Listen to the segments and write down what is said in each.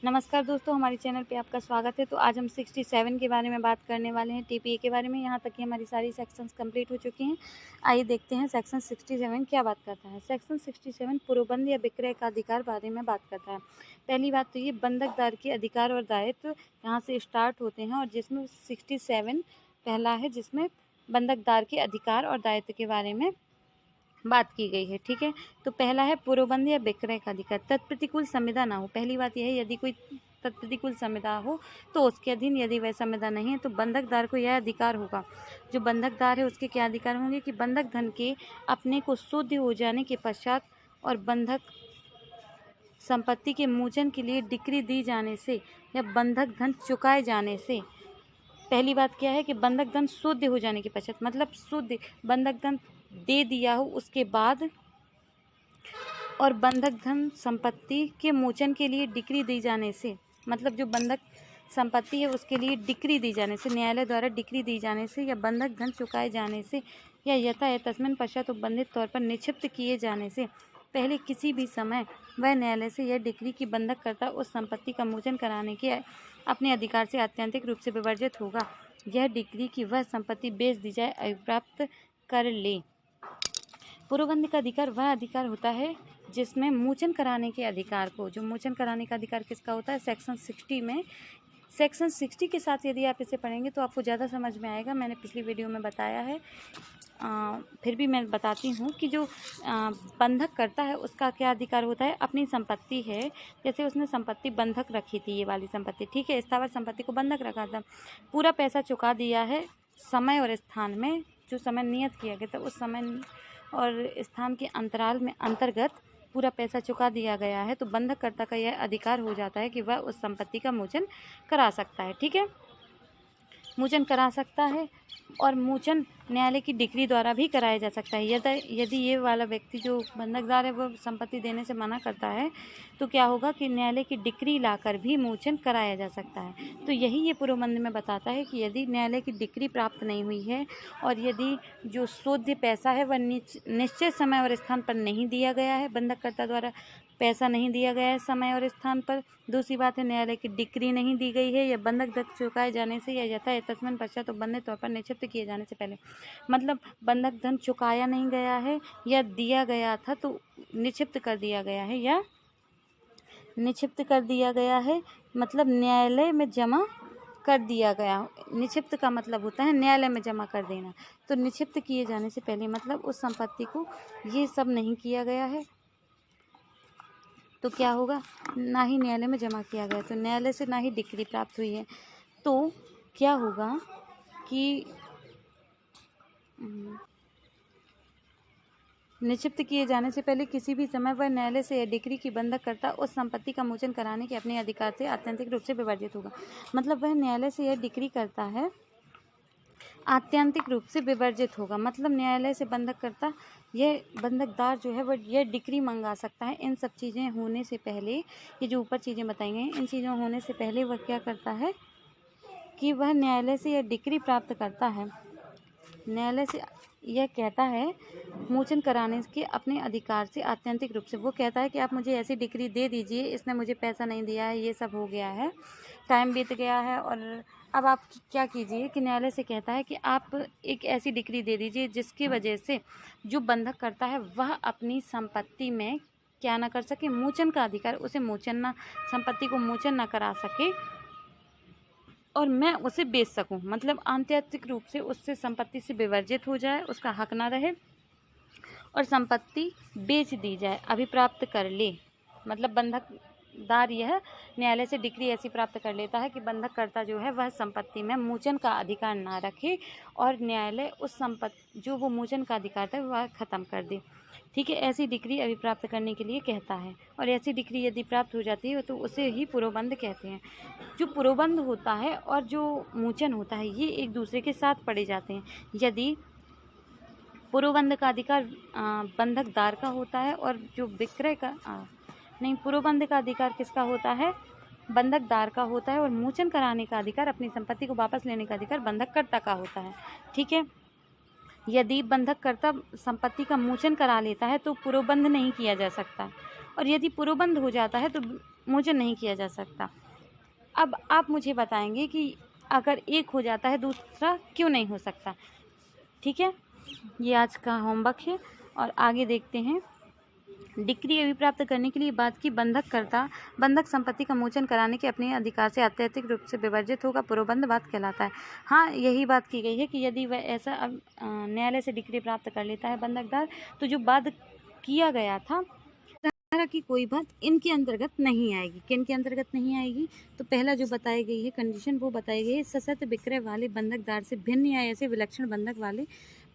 नमस्कार दोस्तों, हमारे चैनल पे आपका स्वागत है। तो आज हम 67 के बारे में बात करने वाले हैं, टीपीए के बारे में। यहाँ तक कि हमारी सारी सेक्शंस कंप्लीट हो चुकी हैं। आइए देखते हैं सेक्शन 67 क्या बात करता है। सेक्शन 67 पूर्वबंध या विक्रय का अधिकार बारे में बात करता है। पहली बात तो ये बंधकदार के अधिकार और दायित्व यहाँ से स्टार्ट होते हैं, और जिसमें 67 पहला है, जिसमें बंधकदार के अधिकार और दायित्व के बारे में बात की गई है। ठीक है, तो पहला है पूर्वबंध या विक्रय का अधिकार। तत्प्रतिकूल संविदा ना हो। पहली बात यह है, यदि कोई तत्प्रतिकूल संविदा हो तो उसके अधीन, यदि वह संविदा नहीं है तो बंधकदार को यह अधिकार होगा। जो बंधकदार है उसके क्या अधिकार होंगे कि बंधक धन के अपने को शुद्ध हो जाने के पश्चात और बंधक संपत्ति के मोचन के लिए डिक्री दी जाने से या बंधक धन चुकाए जाने से। पहली बात क्या है कि बंधक धन शुद्ध हो जाने के पश्चात, मतलब शुद्ध बंधक धन दे दिया हो उसके बाद, और बंधक धन संपत्ति के मोचन के लिए डिक्री दी जाने से, मतलब जो बंधक संपत्ति है उसके लिए डिक्री दी जाने से, न्यायालय द्वारा डिक्री दी जाने से, या बंधक धन चुकाए जाने से, या यथा तस्मिन पश्चात उपबंधित तौर पर निक्षिप्त किए जाने से पहले किसी भी समय वह न्यायालय से यह डिक्री की बंधक करता उस संपत्ति का मोचन कराने के अपने अधिकार से आत्यंतिक रूप से विवर्जित होगा। यह डिक्री की वह संपत्ति बेच दी जाए, अभिप्राप्त कर ले। पूर्वबंध का अधिकार वह अधिकार होता है जिसमें मोचन कराने के अधिकार को, जो मोचन कराने का अधिकार किसका होता है, सेक्शन 60 में। सेक्शन 60 के साथ यदि आप इसे पढ़ेंगे तो आपको ज़्यादा समझ में आएगा। मैंने पिछली वीडियो में बताया है, फिर भी मैं बताती हूँ कि जो बंधक करता है उसका क्या अधिकार होता है। अपनी संपत्ति है, जैसे उसने संपत्ति बंधक रखी थी, ये वाली संपत्ति, ठीक है, स्थावर संपत्ति को बंधक रखा था, पूरा पैसा चुका दिया है समय और स्थान में, जो समय नियत किया गया था उस समय और स्थान के अंतराल में अंतर्गत पूरा पैसा चुका दिया गया है, तो बंधककर्ता का यह अधिकार हो जाता है कि वह उस संपत्ति का मोचन करा सकता है। ठीक है, मोचन करा सकता है, और मोचन न्यायालय की डिक्री द्वारा भी कराया जा सकता है। यदि ये वाला व्यक्ति जो बंधकदार है वो संपत्ति देने से मना करता है तो क्या होगा कि न्यायालय की डिक्री लाकर भी मोचन कराया जा सकता है। तो यही ये पूर्वबंध में बताता है कि यदि न्यायालय की डिक्री प्राप्त नहीं हुई है और यदि जो शुद्ध पैसा है वह निश्चित समय और स्थान पर नहीं दिया गया है, बंधककर्ता द्वारा पैसा नहीं दिया गया है समय और स्थान पर। दूसरी बात है, न्यायालय की डिक्री नहीं दी गई है, या बंधक धन चुकाए जाने से, या यथा तस्मिन पश्चात उपबंधित तौर पर निक्षिप्त किए जाने से पहले, मतलब बंधक धन चुकाया नहीं गया है या दिया गया था तो निक्षिप्त कर दिया गया है, या निक्षिप्त कर दिया गया है, मतलब न्यायालय में जमा कर दिया गया। निक्षिप्त का मतलब होता है न्यायालय में जमा कर देना। तो निक्षिप्त किए जाने से पहले मतलब उस संपत्ति को ये सब नहीं किया गया है तो क्या होगा, ना ही न्यायालय में जमा किया गया, तो न्यायालय से ना ही डिक्री प्राप्त हुई है, तो क्या होगा कि निक्षिप्त किए जाने से पहले किसी भी समय वह न्यायालय से यह डिक्री की बंधक करता उस संपत्ति का मोचन कराने के अपने अधिकार से आत्यंतिक रूप से विवर्जित होगा। मतलब वह न्यायालय से यह डिक्री करता है, आत्यंतिक रूप से विवर्जित होगा। मतलब न्यायालय से बंधक करता, यह बंधकदार जो है वह यह डिक्री मंगा सकता है। इन सब चीज़ें होने से पहले, ये जो ऊपर चीज़ें बताई गई, इन चीज़ों होने से पहले वह क्या करता है कि वह न्यायालय से यह डिक्री प्राप्त करता है, न्यायालय से यह कहता है मोचन कराने के अपने अधिकार से आत्यंतिक रूप से। वो कहता है कि आप मुझे ऐसी डिक्री दे दीजिए, इसने मुझे पैसा नहीं दिया है, ये सब हो गया है, टाइम बीत गया है, और अब आप क्या कीजिए कि न्यायालय से कहता है कि आप एक ऐसी डिक्री दे दीजिए जिसकी वजह से जो बंधक करता है वह अपनी संपत्ति में क्या ना कर सके, मोचन का अधिकार, उसे मोचन ना, संपत्ति को मोचन ना करा सके और मैं उसे बेच सकूं, मतलब आत्यंतिक रूप से उससे संपत्ति से विवर्जित हो जाए, उसका हक ना रहे और संपत्ति बेच दी जाए, अभिप्राप्त कर ले। मतलब बंधकदार यह न्यायालय से डिक्री ऐसी प्राप्त कर लेता है कि बंधककर्ता जो है वह संपत्ति में मोचन का अधिकार ना रखे और न्यायालय उस संपत्ति जो वो मोचन का अधिकार था वह ख़त्म कर दे। ठीक है, ऐसी डिक्री अभिप्राप्त करने के लिए कहता है, और ऐसी डिक्री यदि प्राप्त हो जाती है तो उसे ही पूर्वबंध कहते हैं। जो पूर्वबंध होता है और जो मोचन होता है ये एक दूसरे के साथ पढ़े जाते हैं। यदि पूर्वबंध का अधिकार बंधकदार का होता है और जो विक्रय का पूर्वबंध का अधिकार किसका होता है, बंधकदार का होता है, और मोचन कराने का अधिकार, अपनी संपत्ति को वापस लेने का अधिकार बंधककर्ता का होता है। ठीक है, यदि बंधककर्ता संपत्ति का मोचन करा लेता है तो पूर्वबंध नहीं किया जा सकता, और यदि पूर्वबंध हो जाता है तो मोचन नहीं किया जा सकता। अब आप मुझे बताएंगे कि अगर एक हो जाता है दूसरा क्यों नहीं हो सकता। ठीक है, ये आज का होमवर्क है और आगे देखते हैं। डिक्री अभिप्राप्त करने के लिए बात की बंधक संपत्ति का मोचन कराने के अपने अधिकार से अत्यधिक रूप से विवर्जित होगा, पूर्वबंधवाद कहलाता है। हाँ, यही बात की गई है कि यदि वह ऐसा न्यायालय से डिक्री प्राप्त कर लेता है बंधकदार, तो जो वाद किया गया था तरह की कोई बात इनके अंतर्गत नहीं आएगी। किन के अंतर्गत नहीं आएगी? तो पहला जो बताई गई है कंडीशन वो बताई गई है, सशर्त विक्रय वाले बंधकदार से भिन्न या ऐसे विलक्षण बंधक वाले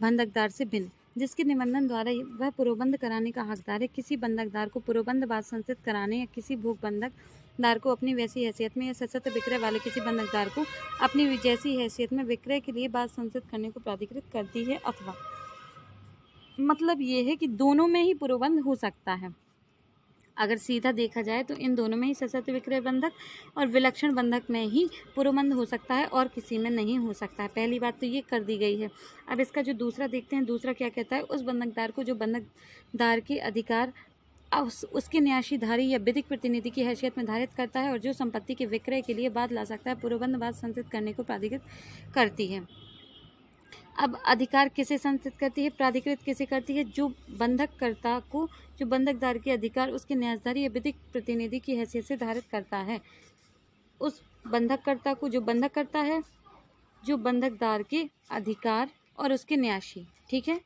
बंधकदार से भिन्न जिसके निबंधन द्वारा वह पूर्वबंध कराने का हकदार है। किसी बंधकदार को पूर्वबंध बाद संचित कराने या किसी भोग बंधकदार को अपनी वैसी हैसियत में या सशर्त विक्रय वाले किसी बंधकदार को अपनी जैसी हैसियत में विक्रय के लिए बाद संचित करने को प्राधिकृत करती है। अथवा मतलब ये है कि दोनों में ही पूर्वबंध हो सकता है। अगर सीधा देखा जाए तो इन दोनों में ही सशर्त विक्रय बंधक और विलक्षण बंधक में ही पूर्वबंध हो सकता है और किसी में नहीं हो सकता है। पहली बात तो ये कर दी गई है। अब इसका जो दूसरा देखते हैं, दूसरा क्या कहता है, उस बंधकदार को जो बंधकदार के अधिकार उसके न्यासीधारी या विधिक प्रतिनिधि की हैसियत में धारित करता है और जो संपत्ति के विक्रय के लिए बाद ला सकता है, पूर्वबंध बाद संचित करने को प्राधिकृत करती है। अब अधिकार किसे संचित करती है, प्राधिकृत किसे करती है? जो बंधककर्ता को जो बंधकदार के अधिकार उसके न्यासधारी या विधिक प्रतिनिधि की हैसियत से धारित करता है, उस बंधककर्ता को जो बंधक करता है, जो बंधकदार के अधिकार और उसके न्यासी। ठीक है,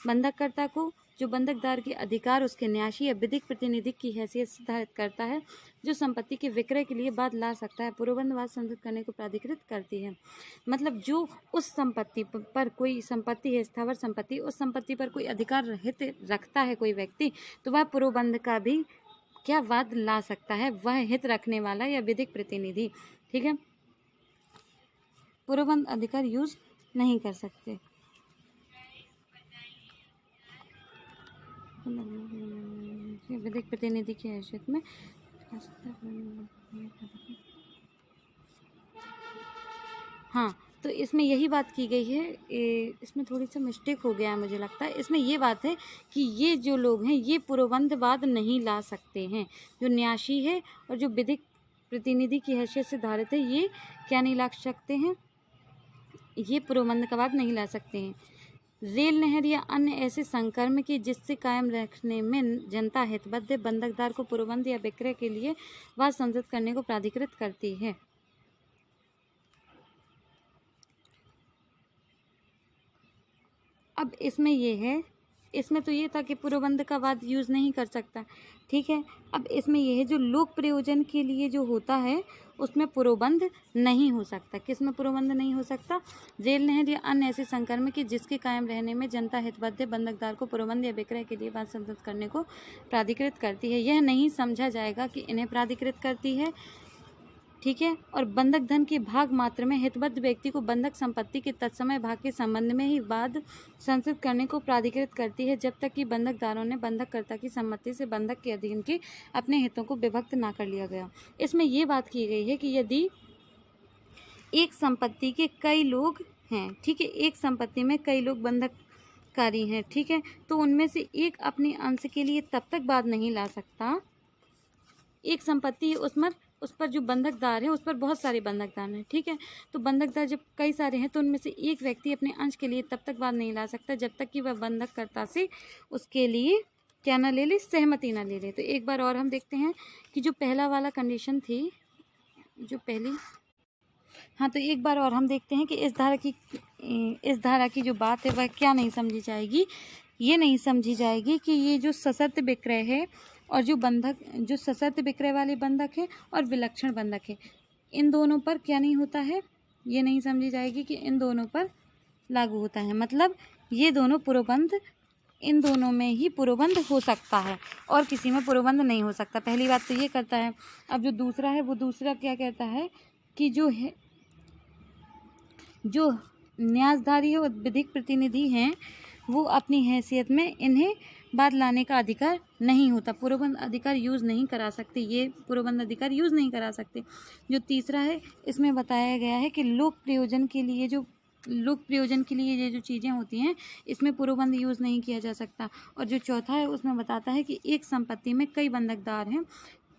बंधककर्ता को जो बंधकदार के अधिकार उसके न्यासी या विधिक प्रतिनिधि की हैसियत से धारित करता है, जो संपत्ति के विक्रय के लिए बाद ला सकता है, पूर्वबंध बाद संचित करने को प्राधिकृत करती है। मतलब जो उस संपत्ति पर कोई संपत्ति है, स्थावर संपत्ति, उस संपत्ति पर कोई अधिकार हित रखता है कोई व्यक्ति, तो वह पूर्वबंध का भी क्या वाद ला सकता है, वह हित रखने वाला या विधिक प्रतिनिधि। ठीक है, पूर्वबंध अधिकार यूज नहीं कर सकते। विधिक प्रतिनिधि की हैसियत में हाँ, तो इसमें यही बात की गई है। इसमें थोड़ी सा मिस्टेक हो गया है मुझे लगता है। इसमें ये बात है कि ये जो लोग हैं ये पूर्वबंधवाद नहीं ला सकते हैं। जो न्यासी है और जो विधिक प्रतिनिधि की हैसियत से धारित है, ये क्या नहीं ला सकते हैं, ये पूर्वबंध का वाद नहीं ला सकते हैं। रेल नहर या अन्य ऐसे संकर्म की जिससे कायम रखने में जनता हितबद्ध बंधकदार को पूर्वबंध या विक्रय के लिए वाद संचित करने को प्राधिकृत करती है। अब इसमें ये है, इसमें तो ये था कि पूर्वबंध का वाद यूज़ नहीं कर सकता। ठीक है, अब इसमें यह है जो लोक प्रयोजन के लिए जो होता है उसमें पूर्वबंध नहीं हो सकता। किस में पूर्वबंध नहीं हो सकता? रेल नहर या अन्य ऐसे संकर्म की जिसके कायम रहने में जनता हितबद्ध बंधकदार को पूर्वबंध या विक्रय के लिए वाद संचित करने को प्राधिकृत करती है। यह नहीं समझा जाएगा कि इन्हें प्राधिकृत करती है। ठीक है, और बंधक धन के भाग मात्र में हितबद्ध व्यक्ति को बंधक संपत्ति के तत्समय भाग के संबंध में ही वाद संचित करने को प्राधिकृत करती है, जब तक कि बंधकदारों ने बंधककर्ता की सम्मति से बंधक के अधीन के अपने हितों को विभक्त ना कर लिया गया। इसमें ये बात की गई है कि यदि एक संपत्ति के कई लोग हैं, ठीक है, एक संपत्ति में कई लोग बंधककारी हैं, ठीक है, तो उनमें से एक अपने अंश के लिए तब तक वाद नहीं ला सकता। एक संपत्ति है, उस पर जो बंधकदार है उस पर बहुत सारे बंधकदार हैं। ठीक है, तो बंधकदार जब कई सारे हैं तो उनमें से एक व्यक्ति अपने अंश के लिए तब तक वाद नहीं ला सकता जब तक कि वह बंधककर्ता से उसके लिए क्या ना ले ले, सहमति ना ले ले। तो एक बार और हम देखते हैं कि जो पहला वाला कंडीशन थी, जो पहली, हाँ, तो एक बार और हम देखते हैं कि इस धारा की जो बात है वह क्या नहीं समझी जाएगी। ये नहीं समझी जाएगी कि ये जो सशर्त विक्रय है और जो सशर्त विक्रय वाले बंधक है और विलक्षण बंधक है, इन दोनों पर क्या नहीं होता है, ये नहीं समझी जाएगी कि इन दोनों पर लागू होता है। मतलब ये दोनों पूर्वबंध, इन दोनों में ही पूर्वबंध हो सकता है और किसी में पूर्वबंध नहीं हो सकता। पहली बात तो ये करता है। अब जो दूसरा है वो दूसरा क्या कहता है कि जो न्यासधारी है और विधिक प्रतिनिधि हैं वो अपनी हैसियत में इन्हें बाद लाने का अधिकार नहीं होता, पूर्वबंध अधिकार यूज़ नहीं करा सकते, ये पूर्वबंध अधिकार यूज़ नहीं करा सकते। जो तीसरा है इसमें बताया गया है कि लोक प्रयोजन के लिए जो लोक प्रयोजन के लिए ये जो चीज़ें होती हैं इसमें पूर्वबंध यूज़ नहीं किया जा सकता। और जो चौथा है उसमें बताता है कि एक संपत्ति में कई बंधकदार हैं,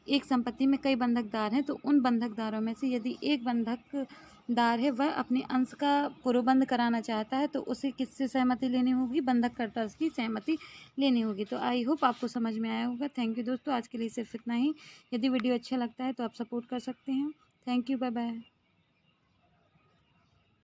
एक संपत्ति में कई बंधकदार हैं तो उन बंधकदारों में से यदि एक बंधकदार है वह अपने अंश का पूर्वबंध कराना चाहता है तो उसे किससे सहमति लेनी होगी, बंधककर्ता की सहमति लेनी होगी। तो आई होप आपको समझ में आया होगा। थैंक यू दोस्तों, आज के लिए सिर्फ इतना ही। यदि वीडियो अच्छा लगता है तो आप सपोर्ट कर सकते हैं। Thank you, bye bye.